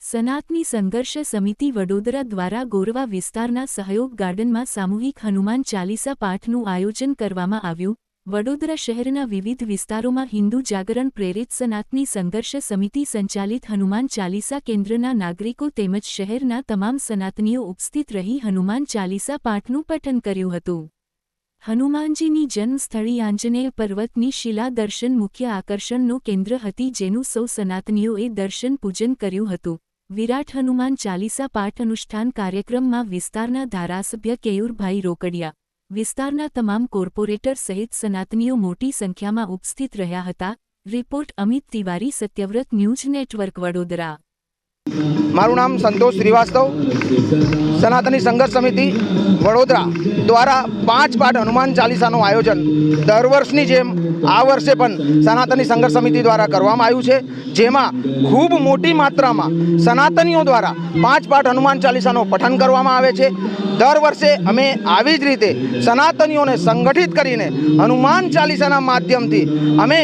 સનાતની સંઘર્ષ સમિતિ વડોદરા દ્વારા ગોરવા વિસ્તારના સહયોગ ગાર્ડનમાં સામૂહિક હનુમાન ચાલીસા પાઠનું આયોજન કરવામાં આવ્યું। વડોદરા શહેરના વિવિધ વિસ્તારોમાં હિન્દુ જાગરણ પ્રેરિત સનાતની સંઘર્ષ સમિતિ સંચાલિત હનુમાન ચાલીસા કેન્દ્રના નાગરિકો તેમજ શહેરના તમામ સનાતનીઓ ઉપસ્થિત રહી હનુમાન ચાલીસા પાઠનું પઠન કર્યું હતું। હનુમાનજીની જન્મસ્થળી આંજનેય પર્વતની શિલા દર્શન મુખ્ય આકર્ષણનું કેન્દ્ર હતી, જેનું સૌ સનાતનીઓએ દર્શન પૂજન કર્યું હતું। વિરાટ હનુમાન ચાલીસા પાઠ અનુષ્ઠાન કાર્યક્રમમાં વિસ્તારના ધારાસભ્ય કેયુરભાઈ રોકડિયા, વિસ્તારના તમામ કોર્પોરેટર સહિત સનાતનીઓ મોટી સંખ્યામાં ઉપસ્થિત રહ્યા હતા। Report Amit Tiwari, Satyavrat news network, Vadodara. મારું નામ સંતોષ શ્રીવાસ્તવ, સનાતની સંઘર્ષ સમિતિ વડોદરા દ્વારા 5 પાઠ હનુમાન ચાલીસાનું આયોજન દર વર્ષની જેમ આ વર્ષે પણ સનાતની સંઘર્ષ સમિતિ દ્વારા કરવામાં આવ્યું છે, જેમાં ખૂબ મોટી માત્રામાં સનાતનીઓ દ્વારા 5 પાઠ હનુમાન ચાલીસાનું પઠન કરવામાં આવે છે। દર વર્ષે અમે આવી જ રીતે સનાતનીઓને સંગઠિત કરીને હનુમાન ચાલીસાના માધ્યમથી અમે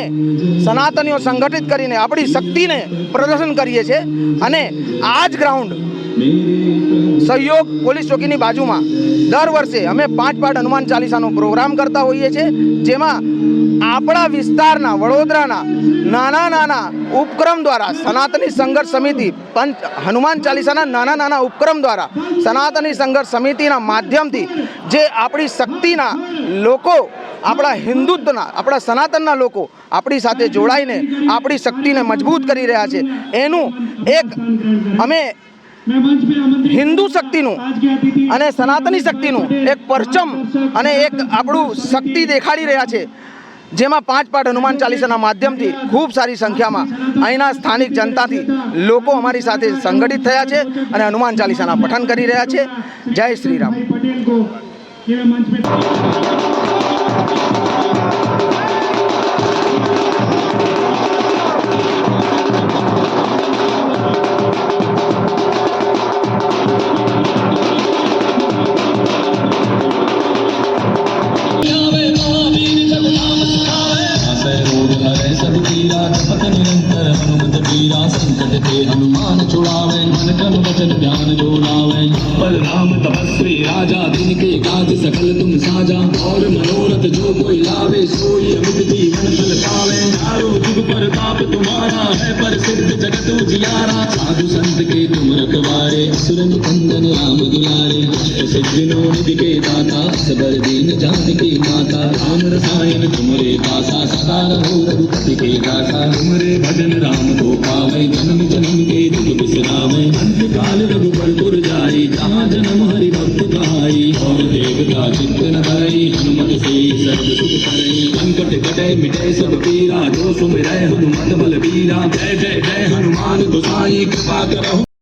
સનાતનીઓ સંગઠિત કરીને આપણી શક્તિને પ્રદર્શન કરીએ છીએ અને આ જ ગ્રાઉન્ડ સહયોગ પોલીસ ચોકીની બાજુમાં દર વર્ષે અમે 5 પાઠ હનુમાન ચાલીસાનો પ્રોગ્રામ કરતા હોઈએ છીએ, જેમાં આપણા વિસ્તારના વડોદરાના નાના ઉપક્રમ દ્વારા સનાતની સંઘર્ષ સમિતિ હનુમાન ચાલીસાના નાના ઉપક્રમ દ્વારા સનાતની સંઘર્ષ સમિતિના માધ્યમથી જે આપણી શક્તિના લોકો, આપણા હિન્દુત્વના, આપણા સનાતનના લોકો આપણી સાથે જોડાઈને આપણી શક્તિને મજબૂત કરી રહ્યા છે, એનું એક અમે હિન્દુ શક્તિનું અને સનાતની શક્તિનું એક પરચમ અને એક આપણું શક્તિ દેખાડી રહ્યા છે, જેમાં 5 પાઠ હનુમાન ચાલીસાના માધ્યમથી ખૂબ સારી સંખ્યામાં અહીંના સ્થાનિક જનતાથી લોકો અમારી સાથે સંગઠિત થયા છે અને હનુમાન ચાલીસાના પઠન કરી રહ્યા છે। જય શ્રી રામ। हनुमान छुड़ावे मन तन वचन ध्यान जोड़ावे। बलराम तपस्वी राजा दिन के काज सकल तुम साजा। और मनोरथ जो कोई लावे सोई अमित जीवन फल पावे। चारों जुग पर ताप तुम्हारा है प्रसिद्ध जगत उजियारा। साधु संत के तुम रखवारे असुर निकंदन राम दुलारे। सिद्धिनो निधि के दाता सबर दीन जात की माता। राम रसायन तुमरे दासा सदा रहो रघुपति के दासा। तुमरे भजन राम को पावे जन्म जन्म के दुख बिसरावे। अंत काल रघुबर पुर जाई जहाँ जन्म हरि भक्त कहाई। और देवता चित्त न धरई हनुमत से सर्व सुख करई। संकट कटे मिटे सब पीरा जो सुमिरै हनुमत बल बीरा। जय जय जय हनुमान गोसाई कृपा करहु।